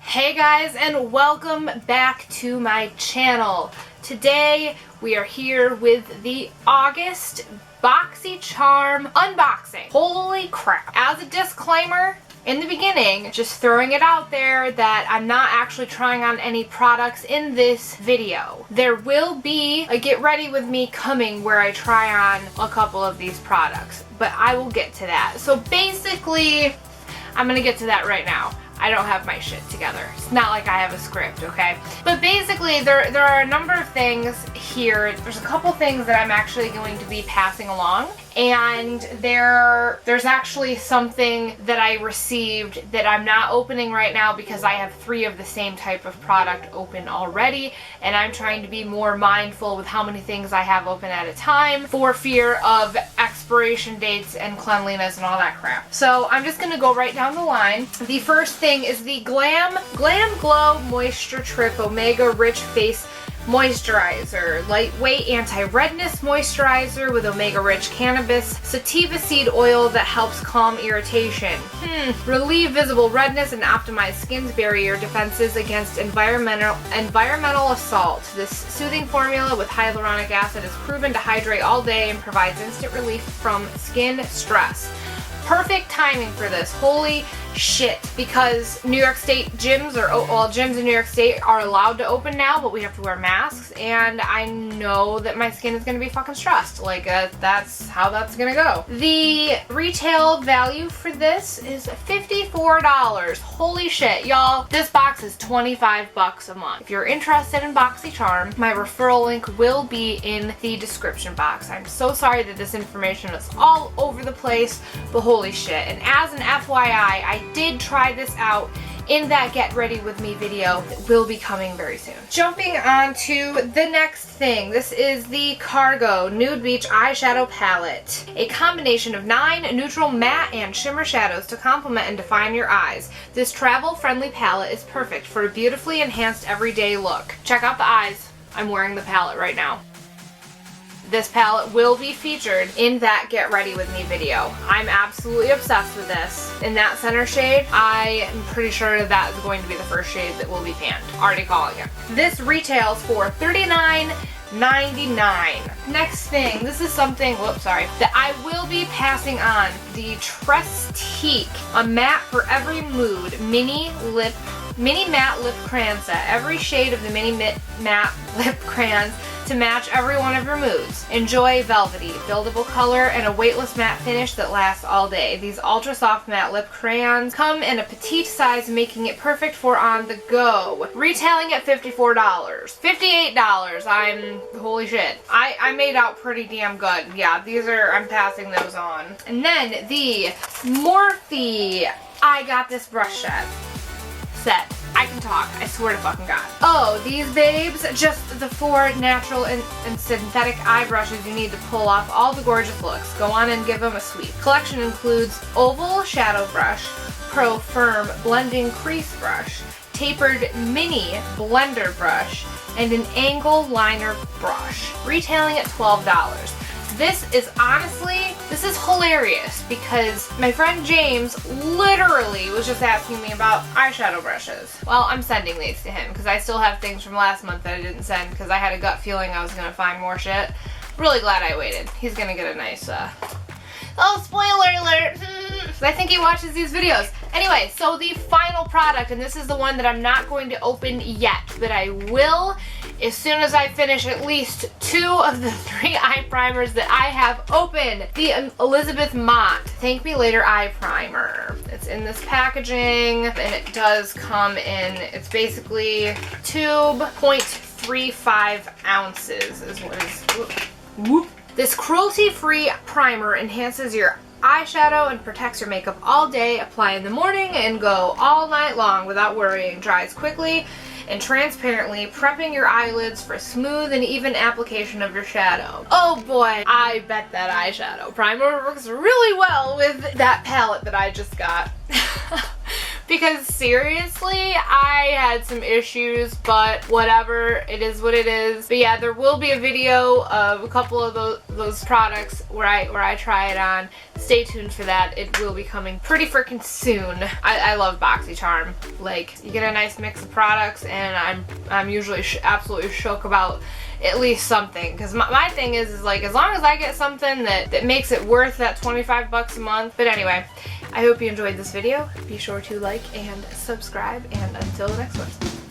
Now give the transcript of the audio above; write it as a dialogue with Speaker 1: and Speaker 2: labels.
Speaker 1: Hey guys, and welcome back to my channel. Today we are here with the August Boxycharm unboxing. Holy crap. As a disclaimer, in the beginning, just throwing it out there that I'm not actually trying on any products in this video. There will be a get ready with me coming where I try on a couple of these products, but I will get to that. So basically, I'm gonna get to that right now. I don't have my shit together. It's not like I have a script, okay? But basically, there are a number of things here. There's a couple things that I'm actually going to be passing along. And there's actually something that I received that I'm not opening right now because I have 3 of the same type of product open already, and I'm trying to be more mindful with how many things I have open at a time for fear of expiration dates and cleanliness and all that crap. So I'm just gonna go right down the line. The first thing is the Glam Glow Moisture Trip Omega Rich Face Moisturizer. Lightweight anti-redness moisturizer with omega-rich cannabis sativa seed oil that helps calm irritation. Relieve visible redness and optimize skin's barrier defenses against environmental assault. This soothing formula with hyaluronic acid is proven to hydrate all day and provides instant relief from skin stress. Perfect timing for this. Holy shit, because New York State gyms, gyms in New York State are allowed to open now, but we have to wear masks, and I know that my skin is gonna be fucking stressed. Like, that's how that's gonna go. The retail value for this is $54. Holy shit, y'all. This box is 25 bucks a month. If you're interested in Boxycharm, my referral link will be in the description box. I'm so sorry that this information is all over the place, but holy shit. And as an FYI, I did try this out in that Get Ready With Me video that will be coming very soon. Jumping on to the next thing. This is the Cargo Nude Beach Eyeshadow Palette. A combination of 9 neutral matte and shimmer shadows to complement and define your eyes. This travel-friendly palette is perfect for a beautifully enhanced everyday look. Check out the eyes. I'm wearing the palette right now. This palette will be featured in that Get Ready With Me video. I'm absolutely obsessed with this. In that center shade, I am pretty sure that is going to be the first shade that will be panned. Already calling it. This retails for $39.99. Next thing, this is something, that I will be passing on. The Trestique, a matte for every mood, mini matte lip crayons set. Every shade of the mini matte lip crayons to match every one of your moods. Enjoy velvety, buildable color, and a weightless matte finish that lasts all day. These ultra soft matte lip crayons come in a petite size, making it perfect for on the go. Retailing at $54. $58. Holy shit. I made out pretty damn good. Yeah, I'm passing those on. And then the Morphe I Got This brush set. I can talk, I swear to fucking God. Oh, these babes, just the 4 natural and synthetic eye brushes you need to pull off all the gorgeous looks. Go on and give them a sweep. Collection includes oval shadow brush, pro firm blending crease brush, tapered mini blender brush, and an angle liner brush. Retailing at $12. This is hilarious because my friend James literally was just asking me about eyeshadow brushes. Well, I'm sending these to him because I still have things from last month that I didn't send because I had a gut feeling I was going to find more shit. Really glad I waited. He's going to get a nice, oh, spoiler alert! I think he watches these videos. Anyway, so the final product, and this is the one that I'm not going to open yet, but I will as soon as I finish at least 2 of the 3 eye primers that I have open. The Elizabeth Mott Thank Me Later Eye Primer. It's in this packaging, and it does come in, it's basically tube, 0.35 ounces is what is, whoop. This cruelty-free primer enhances your eyeshadow and protects your makeup all day. Apply in the morning and go all night long without worrying. Dries quickly and transparently, prepping your eyelids for smooth and even application of your shadow. Oh boy, I bet that eyeshadow primer works really well with that palette that I just got. because seriously, I had some issues, but whatever, it is what it is. But yeah, there will be a video of a couple of those products where I try it on. Stay tuned for that. It will be coming pretty freaking soon. I love Boxycharm. Like, you get a nice mix of products, and I'm usually absolutely shook about at least something, because my thing is like, as long as I get something that makes it worth that 25 bucks a month. But anyway, I hope you enjoyed this video. Be sure to like and subscribe, and until the next one.